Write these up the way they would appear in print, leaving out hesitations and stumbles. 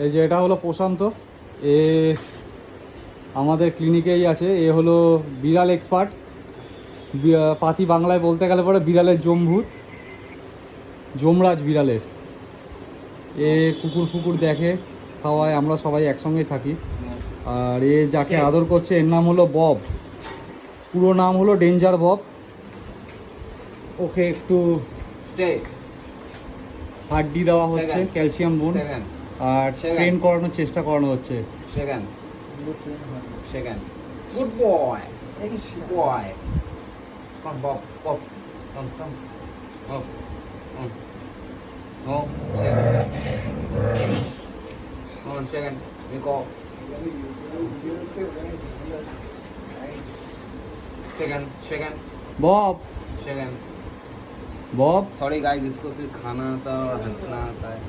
এই যে এটা হলো প্রশান্ত, এ আমাদের ক্লিনিকেই আছে। এ হলো বিড়াল এক্সপার্ট, পাতি বাংলায় বলতে গেলে পরে বিড়ালের জমভূত, যমরাজ বিড়ালের। এ কুকুর ফুকুর দেখে, খাওয়ায়, আমরা সবাই একসঙ্গেই থাকি। আর এ যাকে আদর করছে এর নাম হলো বব, পুরো নাম হলো ডেঞ্জার বব। ওকে একটু হাড্ডি দেওয়া হচ্ছে, ক্যালসিয়াম বোন, আর ট্রেন করানোর চেষ্টা করানো হচ্ছে। Good boy. Boy. Come Bob. Bob. Come. Bob. No. Second. Come on, second. We go. Second. Bob, Second. Bob, Sorry guys, इसको सिर्फ खाना आता है और हंसना आता है.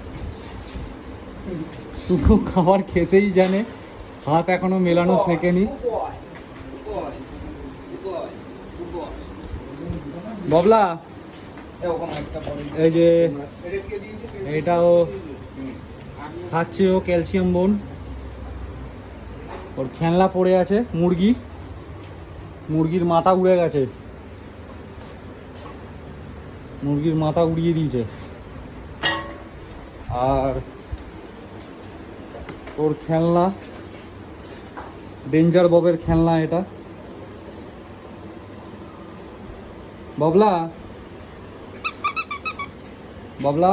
শুধু খাবার খেতেই জানে, হাত এখনো মেলানো শেখেনি। Good boy. Good boy. Good boy. Good boy. ববলা, এরকম একটা পরে এই যে এটাও খাচ্ছে, ও ক্যালসিয়াম বোন। ওর খেলনা পড়ে আছে, মুরগির মাথা উড়ে গেছে, মুরগির মাথা উড়িয়ে দিয়েছে। আর ওর খেলনা, ডেঞ্জার ববের খেলনা এটা। ববলা, ববলা।